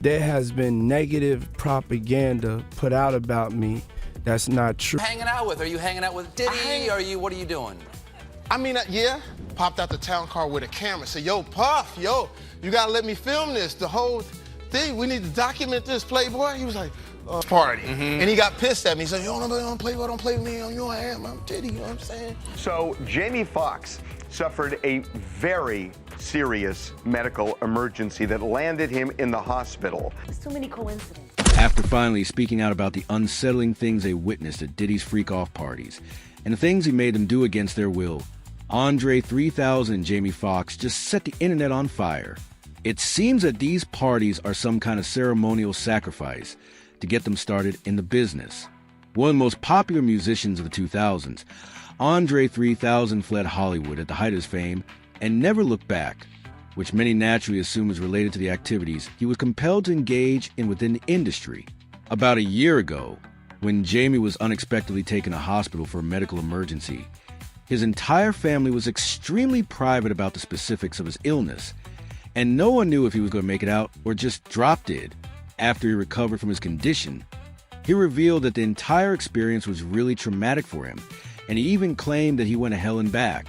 there has been negative propaganda put out about me that's not true. Hanging out with? Are you hanging out with Diddy? What are you doing? I mean, yeah. Popped out the town car with a camera. Said, yo, Puff, yo, you gotta let me film this. The whole thing, we need to document this, Playboy. He was like, party. And he got pissed at me. He said, yo, don't play with me. You know I am. I'm Diddy, you know what I'm saying? So Jamie Foxx suffered a very serious medical emergency that landed him in the hospital. There's too many coincidences. After finally speaking out about the unsettling things they witnessed at Diddy's freak-off parties and the things he made them do against their will, Andre 3000 and Jamie Foxx just set the internet on fire. It seems that these parties are some kind of ceremonial sacrifice to get them started in the business. One of the most popular musicians of the 2000s, Andre 3000 fled Hollywood at the height of his fame and never looked back, which many naturally assume is related to the activities he was compelled to engage in within the industry. About a year ago, when Jamie was unexpectedly taken to hospital for a medical emergency, his entire family was extremely private about the specifics of his illness, and no one knew if he was going to make it out or just drop dead. After he recovered from his condition, he revealed that the entire experience was really traumatic for him, and he even claimed that he went to hell and back.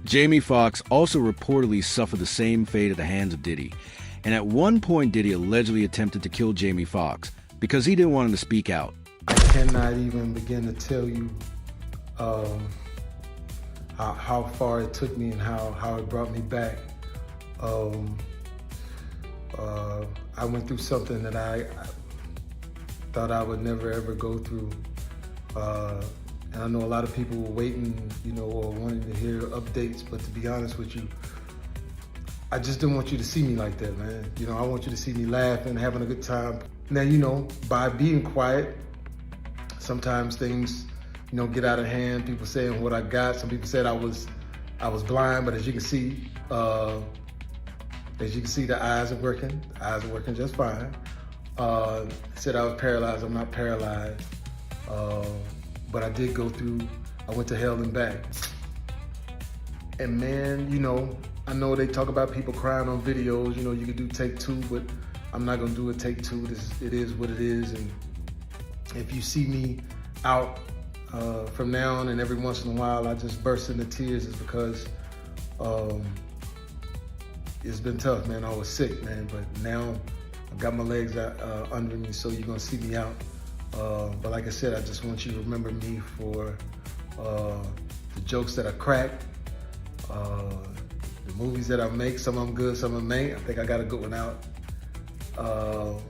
Jamie Foxx also reportedly suffered the same fate at the hands of Diddy, and at one point Diddy allegedly attempted to kill Jamie Foxx because he didn't want him to speak out. I cannot even begin to tell you how far it took me and how it brought me back. I went through something that I thought I would never ever go through. And I know a lot of people were waiting, or wanting to hear updates, but to be honest with you, I just didn't want you to see me like that, man. I want you to see me laughing, having a good time. Now, by being quiet, sometimes things, get out of hand. People saying what I got. Some people said I was blind, but as you can see, the eyes are working. The eyes are working just fine. Said I was paralyzed. I'm not paralyzed. But I did go through, I went to hell and back. And man, I know they talk about people crying on videos, you could do take two, but I'm not gonna do a take two. It is what it is. And if you see me out from now on and every once in a while, I just burst into tears, is because it's been tough, man. I was sick, man, but now I've got my legs under me, so you're gonna see me out. But like I said, I just want you to remember me for the jokes that I crack, the movies that I make. Some of them good, some of them ain't. I think I got a good one out. And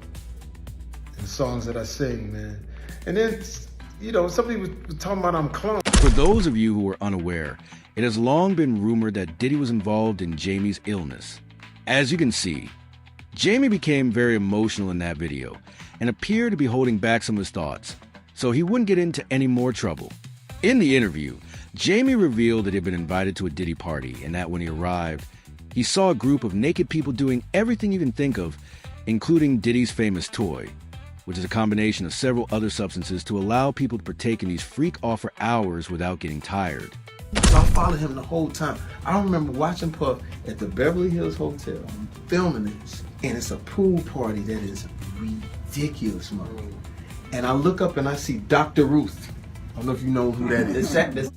the songs that I sing, man. And then, some people were talking about I'm clone. For those of you who are unaware, it has long been rumored that Diddy was involved in Jamie's illness. As you can see, Jamie became very emotional in that video and appeared to be holding back some of his thoughts, so he wouldn't get into any more trouble. In the interview, Jamie revealed that he had been invited to a Diddy party and that when he arrived, he saw a group of naked people doing everything you can think of, including Diddy's famous toy, which is a combination of several other substances to allow people to partake in these freak-off for hours without getting tired. So I followed him the whole time. I remember watching Puff at the Beverly Hills Hotel, filming this, and it's a pool party that is ridiculous, man. And I look up and I see Dr. Ruth. I don't know if you know who that is. The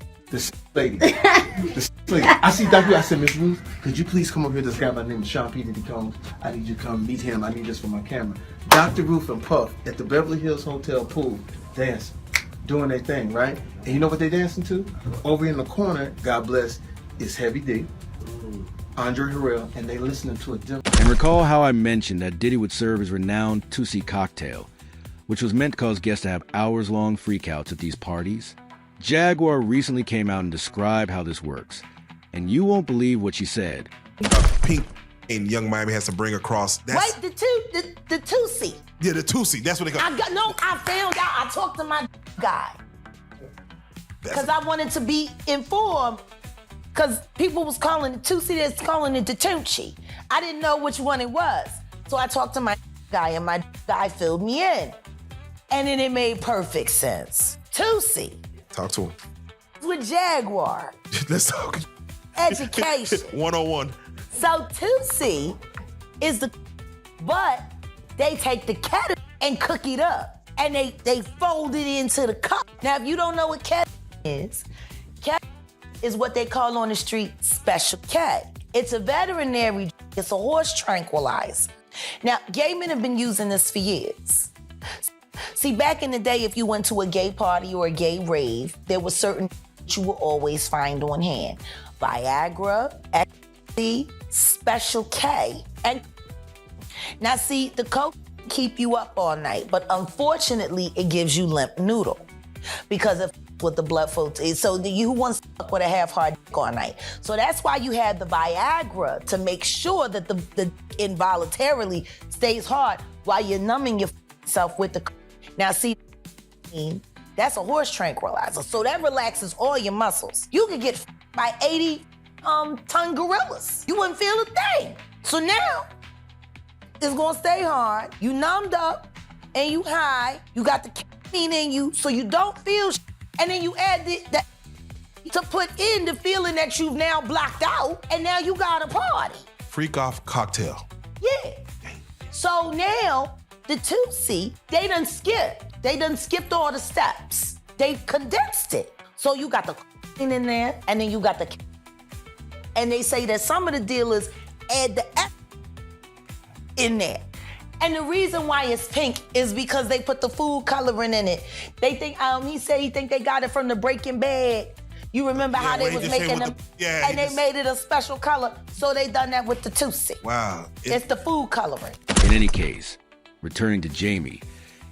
lady. The lady. I see Dr. Ruth. I said, Miss Ruth, could you please come over here? This guy by the name of Sean P. Diddy Combs. I need you to come meet him. I need this for my camera. Dr. Ruth and Puff at the Beverly Hills Hotel pool dancing, doing their thing, right? And you know what they dancing to? Over in the corner, God bless, is Heavy D, Andre Harrell, and they listening to a demo. And recall how I mentioned that Diddy would serve his renowned Tootsie cocktail, which was meant to cause guests to have hours-long freakouts at these parties. Jaguar recently came out and described how this works, and you won't believe what she said. Pink and Young Miami has to bring across. Wait, the Tootsie. Yeah, the Tootsie. That's what they call. I found out. I talked to my guy because I wanted to be informed. Because people was calling it Tootsie, that's calling it the Tootsie. I didn't know which one it was. So I talked to my guy, and my guy filled me in. And then it made perfect sense. Tootsie. Talk to him. With Jaguar. Let's talk. Education. 101. So Tootsie is but They take the ketamine and cook it up. And they fold it into the cup. Now, if you don't know what ketamine is what they call on the street special K. It's a veterinary, it's a horse tranquilizer. Now, gay men have been using this for years. See, back in the day, if you went to a gay party or a gay rave, there was certain you will always find on hand. Viagra, ecstasy, special K, and now see, the coke keep you up all night, but unfortunately, it gives you limp noodle because of what the blood flow is. So you wants to fuck with a half-hard dick all night. So that's why you have the Viagra to make sure that the involuntarily stays hard while you're numbing yourself with the. Now see, that's a horse tranquilizer, so that relaxes all your muscles. You could get by 80-ton gorillas. You wouldn't feel a thing. So now, it's gonna stay hard. You numbed up and you high. You got the caffeine in you, so you don't feel shit. And then you add that to put in the feeling that you've now blocked out, and now you got a party. Freak off cocktail. Yeah. So now, the 2C, they done skipped all the steps. They condensed it. So you got the caffeine in there, and then you got the. And they say that some of the dealers add the F in there. And the reason why it's pink is because they put the food coloring in it. They think, he said he think they got it from the Breaking Bad. You remember how they was making them, and they made it a special color, so they done that with the 2C. Wow. It's the food coloring. In any case, returning to Jamie,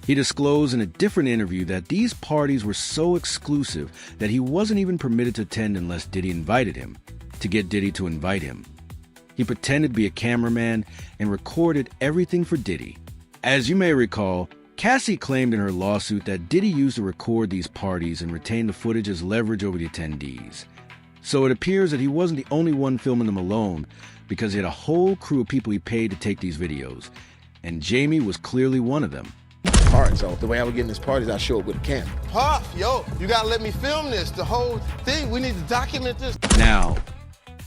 he disclosed in a different interview that these parties were so exclusive that he wasn't even permitted to attend unless Diddy invited him, to get Diddy to invite him. He pretended to be a cameraman and recorded everything for Diddy. As you may recall, Cassie claimed in her lawsuit that Diddy used to record these parties and retain the footage as leverage over the attendees. So it appears that he wasn't the only one filming them alone, because he had a whole crew of people he paid to take these videos. And Jamie was clearly one of them. So the way I would get in these parties, I show up with a camera. Puff, yo, you gotta let me film this. The whole thing, we need to document this. Now,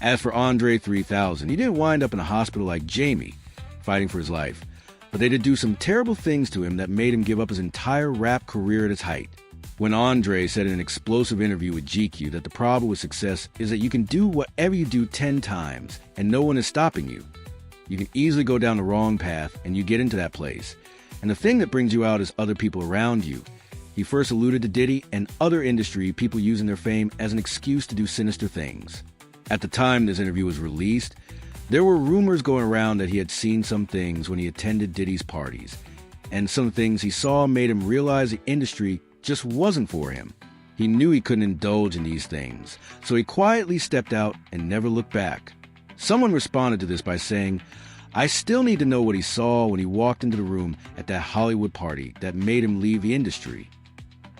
as for Andre 3000, he didn't wind up in a hospital like Jamie, fighting for his life. But they did do some terrible things to him that made him give up his entire rap career at its height. When Andre said in an explosive interview with GQ that the problem with success is that you can do whatever you do 10 times and no one is stopping you. You can easily go down the wrong path and you get into that place. And the thing that brings you out is other people around you. He first alluded to Diddy and other industry people using their fame as an excuse to do sinister things. At the time this interview was released, there were rumors going around that he had seen some things when he attended Diddy's parties, and some things he saw made him realize the industry just wasn't for him. He knew he couldn't indulge in these things, so he quietly stepped out and never looked back. Someone responded to this by saying, "I still need to know what he saw when he walked into the room at that Hollywood party that made him leave the industry."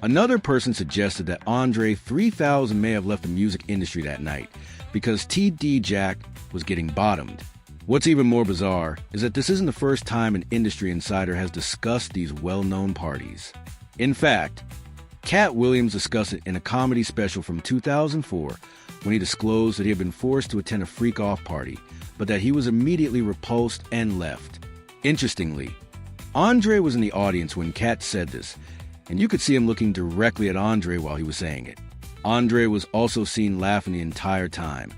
Another person suggested that Andre 3000 may have left the music industry that night because TD Jack was getting bottomed. What's even more bizarre is that this isn't the first time an industry insider has discussed these well-known parties. In fact, Cat Williams discussed it in a comedy special from 2004 when he disclosed that he had been forced to attend a freak-off party, but that he was immediately repulsed and left. Interestingly, Andre was in the audience when Cat said this, and you could see him looking directly at Andre while he was saying it. Andre was also seen laughing the entire time.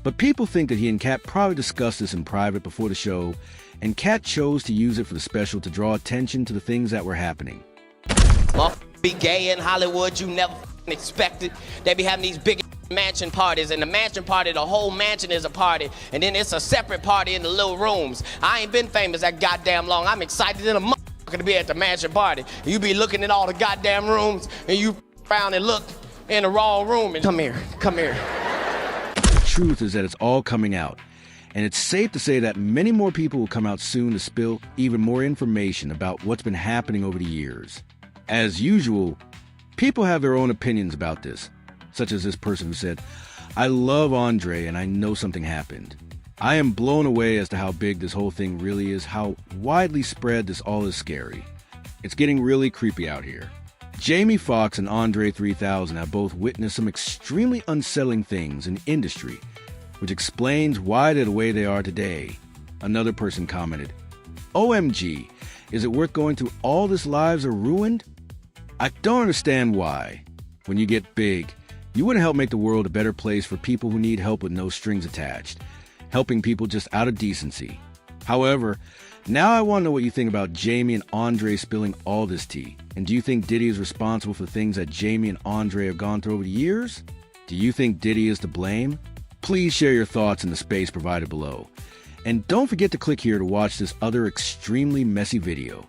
But people think that he and Cat probably discussed this in private before the show, and Cat chose to use it for the special to draw attention to the things that were happening. Be gay in Hollywood, you never expected. They be having these big mansion parties, and the mansion party, the whole mansion is a party, and then it's a separate party in the little rooms. I ain't been famous that goddamn long. I'm excited in a motherfucker to be at the mansion party. You be looking at all the goddamn rooms, and you around and look in the wrong room, and come here. The truth is that it's all coming out, and it's safe to say that many more people will come out soon to spill even more information about what's been happening over the years. As usual, people have their own opinions about this, such as this person who said, "I love Andre and I know something happened. I am blown away as to how big this whole thing really is, how widely spread this all is scary. It's getting really creepy out here." Jamie Foxx and Andre 3000 have both witnessed some extremely unsettling things in the industry, which explains why they're the way they are today. Another person commented, "OMG, Is it worth going through all this lives are ruined? I don't understand why. When you get big, you want to help make the world a better place for people who need help with no strings attached, helping people just out of decency. However, now I want to know what you think about Jamie and Andre spilling all this tea. And do you think Diddy is responsible for things that Jamie and Andre have gone through over the years? Do you think Diddy is to blame? Please share your thoughts in the space provided below. And don't forget to click here to watch this other extremely messy video.